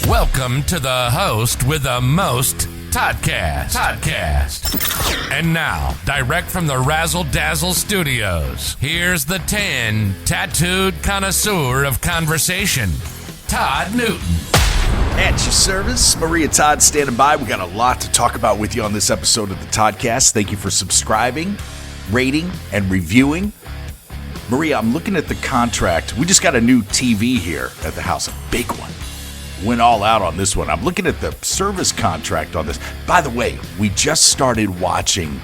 Welcome to the host with the most, Toddcast. And now, direct from the Razzle Dazzle Studios, here's the tan, tattooed connoisseur of conversation, Todd Newton. At your service, Maria Todd standing by. We got a lot to talk about with you on this episode of the Toddcast. Thank you for subscribing, rating, and reviewing. Maria, I'm looking at the contract. We just got a new TV here at the house, a big one. Went all out on this one. I'm looking at the service contract on this. By the way, we just started watching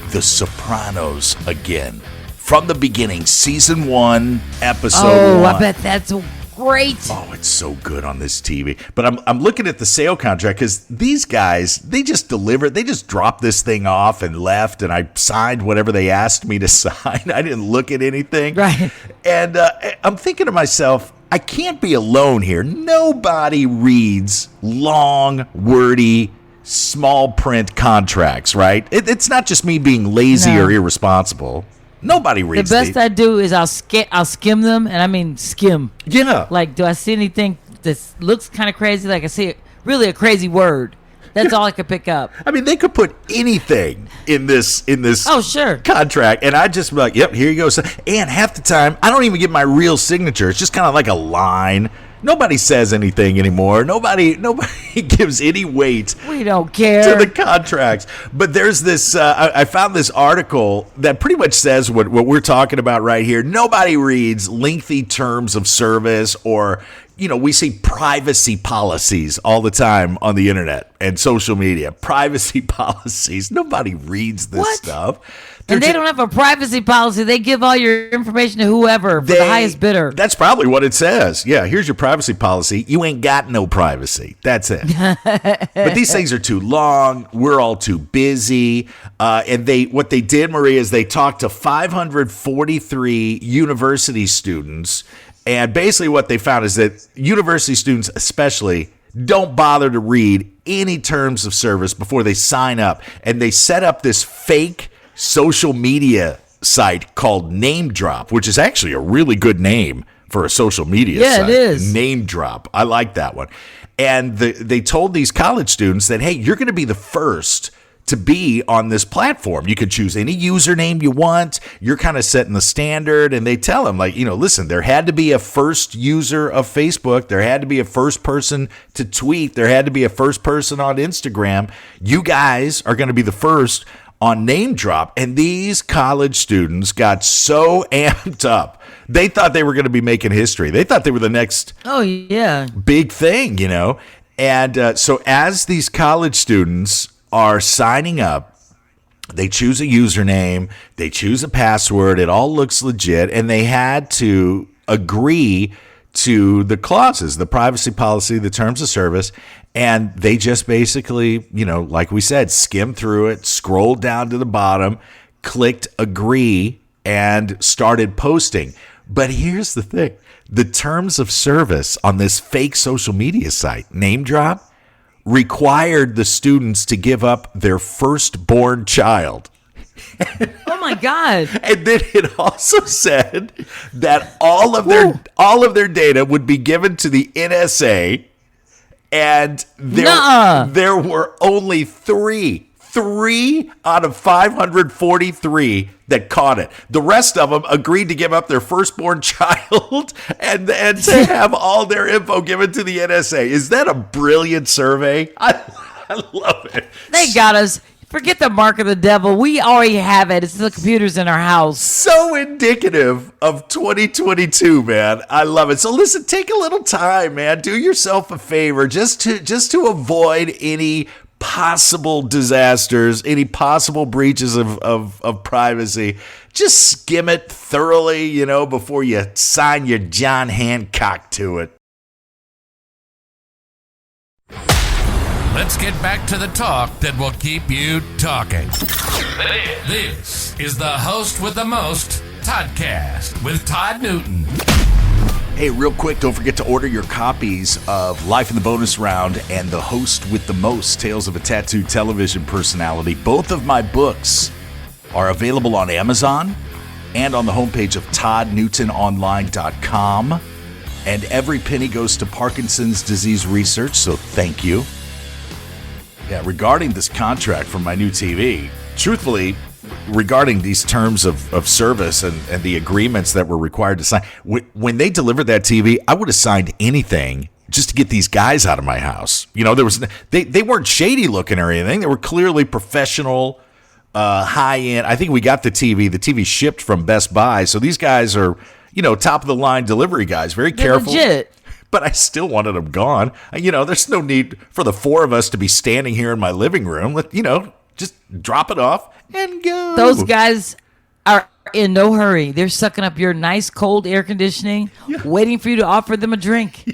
The Sopranos again. From the beginning, season 1, episode 1. I bet that's great. Oh, it's so good on this TV. But I'm looking at the sale contract because these guys, they just delivered. They just dropped this thing off and left, and I signed whatever they asked me to sign. I didn't look at anything. Right. And I'm thinking to myself, I can't be alone here. Nobody reads long, wordy, small print contracts, right? It's not just me being lazy or irresponsible. Nobody reads The best these. I do is I'll skim them, and I mean skim. Yeah. Like, do I see anything that looks kind of crazy? Like I see really a crazy word. That's all I could pick up. I mean, they could put anything in this Oh, sure. contract, and I'd just be like, yep, here you go. So, and half the time, I don't even get my real signature. It's just kind of like a line. Nobody says anything anymore. Nobody gives any weight. We don't care. To the contracts. But there's this, I found this article that pretty much says what we're talking about right here. Nobody reads lengthy terms of service or, we see privacy policies all the time on the internet and social media. Privacy policies. Nobody reads this stuff. And they don't have a privacy policy. They give all your information to whoever for the highest bidder. That's probably what it says. Yeah, here's your privacy policy. You ain't got no privacy. That's it. But these things are too long. We're all too busy. And what they did, Maria, is they talked to 543 university students. And basically what they found is that university students especially don't bother to read any terms of service before they sign up. And they set up this fake social media site called Name Drop, which is actually a really good name for a social media site. Yeah, it is. Name Drop. I like that one. And they told these college students that, hey, you're going to be the first to be on this platform. You can choose any username you want. You're kind of setting the standard. And they tell them, like, listen, there had to be a first user of Facebook. There had to be a first person to tweet. There had to be a first person on Instagram. You guys are going to be the first on Name Drop. And these college students got so amped up. They thought they were going to be making history. They thought they were the next big thing, And so as these college students are signing up, they choose a username, they choose a password, it all looks legit, and they had to agree to the clauses, the privacy policy, the terms of service, and they just basically, like we said, skimmed through it, scrolled down to the bottom, clicked agree, and started posting. But here's the thing. The terms of service on this fake social media site, Name Drop, required the students to give up their firstborn child. Oh my God. And then it also said that all of their data would be given to the NSA, and there were only three out of 543 that caught it. The rest of them agreed to give up their firstborn child and to have all their info given to the NSA. Is that a brilliant survey? I love it. They got us. Forget the mark of the devil. We already have it. It's the computers in our house. So indicative of 2022, man. I love it. So listen, take a little time, man. Do yourself a favor just to avoid any possible disasters, any possible breaches of privacy. Just skim it thoroughly, before you sign your John Hancock to it. Let's get back to the talk that will keep you talking. This is the host with the most, Toddcast, with Todd Newton. Hey, real quick, don't forget to order your copies of Life in the Bonus Round and The Host with the Most, Tales of a Tattooed Television Personality. Both of my books are available on Amazon and on the homepage of ToddNewtonOnline.com. And every penny goes to Parkinson's disease research, so thank you. Yeah, regarding this contract for my new TV, truthfully, regarding these terms of service and the agreements that were required to sign, when they delivered that TV, I would have signed anything just to get these guys out of my house. You know, they weren't shady looking or anything. They were clearly professional, high end. I think we got the TV. The TV shipped from Best Buy, so these guys are, you know, top of the line delivery guys. Very careful. Legit. But I still wanted them gone. You know, there's no need for the four of us to be standing here in my living room. You know, just drop it off and go. Those guys are in no hurry. They're sucking up your nice cold air conditioning, waiting for you to offer them a drink.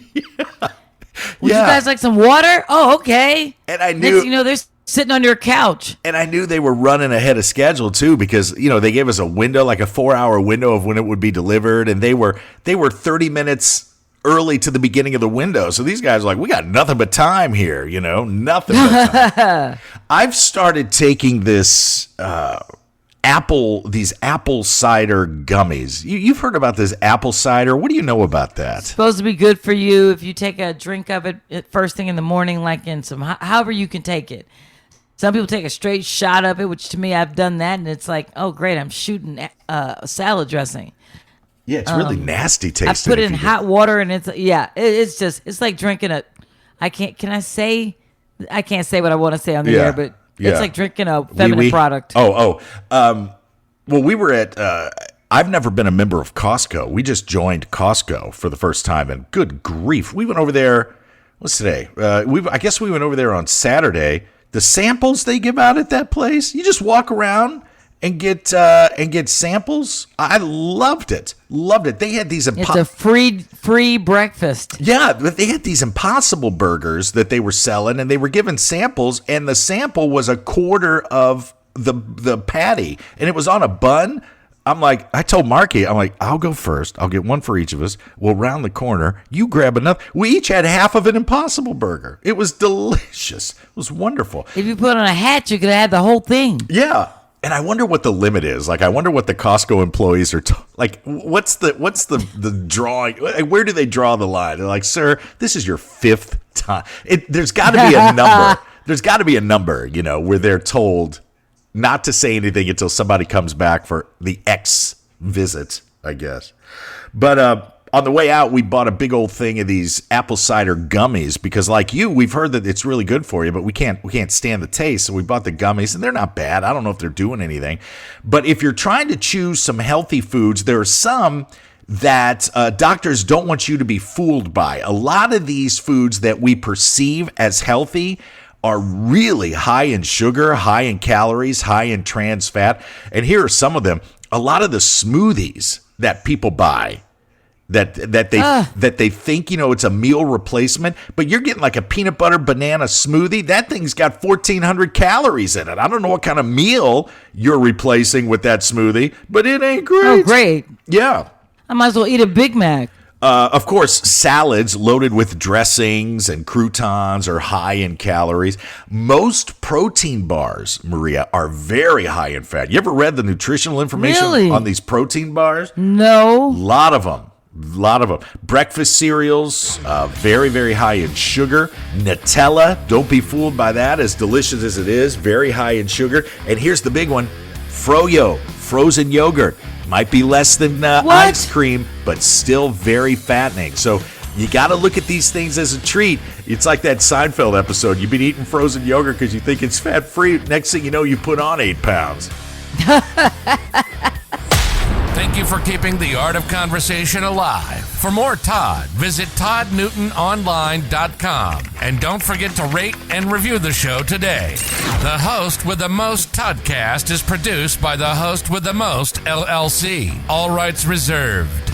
Would you guys like some water? Oh, okay. And I knew, next thing you know, they're sitting on your couch. And I knew they were running ahead of schedule too, because, you know, they gave us a window, like a 4-hour window of when it would be delivered, and they were 30 minutes early to the beginning of the window. So these guys are like, we got nothing but time here, you know, nothing but time. I've started taking this these apple cider gummies. You've heard about this apple cider. What do you know about that? It's supposed to be good for you if you take a drink of it first thing in the morning, like in some, however you can take it. Some people take a straight shot of it, which to me, I've done that, and it's like, oh, great, I'm shooting salad dressing. Yeah, it's really nasty tasting. I put it in hot water, and it's like drinking I can't say what I want to say on the air, but it's like drinking a feminine product. Well, we were at, I've never been a member of Costco. We just joined Costco for the first time, and good grief, we went over there, what's today? I guess we went over there on Saturday. The samples they give out at that place, you just walk around and get samples. I loved it. They had these. It's a free breakfast. Yeah, but they had these Impossible burgers that they were selling, and they were giving samples, and the sample was a quarter of the patty, and it was on a bun. I told Marky, I'll go first. I'll get one for each of us. We'll round the corner. You grab another. We each had half of an Impossible burger. It was delicious. It was wonderful. If you put on a hat, you could have the whole thing. Yeah. And I wonder what the limit is. Like, I wonder what the Costco employees are like. What's the drawing? Where do they draw the line? They're like, sir, this is your 5th time. There's got to be a number. There's got to be a number, you know, where they're told not to say anything until somebody comes back for the X visit, I guess. But on the way out, we bought a big old thing of these apple cider gummies because, like you, we've heard that it's really good for you, but we can't stand the taste. So we bought the gummies, and they're not bad. I don't know if they're doing anything. But if you're trying to choose some healthy foods, there are some that doctors don't want you to be fooled by. A lot of these foods that we perceive as healthy are really high in sugar, high in calories, high in trans fat. And here are some of them. A lot of the smoothies that people buy that they think, you know, it's a meal replacement, but you're getting like a peanut butter banana smoothie. That thing's got 1,400 calories in it. I don't know what kind of meal you're replacing with that smoothie, but it ain't great. Oh, great. Yeah. I might as well eat a Big Mac. Of course, salads loaded with dressings and croutons are high in calories. Most protein bars, Maria, are very high in fat. You ever read the nutritional information on these protein bars? No. A lot of them. Breakfast cereals, very, very high in sugar. Nutella, don't be fooled by that. As delicious as it is, very high in sugar. And here's the big one, Froyo, frozen yogurt. Might be less than ice cream, but still very fattening. So you got to look at these things as a treat. It's like that Seinfeld episode. You've been eating frozen yogurt because you think it's fat-free. Next thing you know, you put on 8 pounds. Thank you for keeping the art of conversation alive. For more Todd, visit toddnewtononline.com. And don't forget to rate and review the show today. The Host with the Most Toddcast is produced by the Host with the Most, LLC. All rights reserved.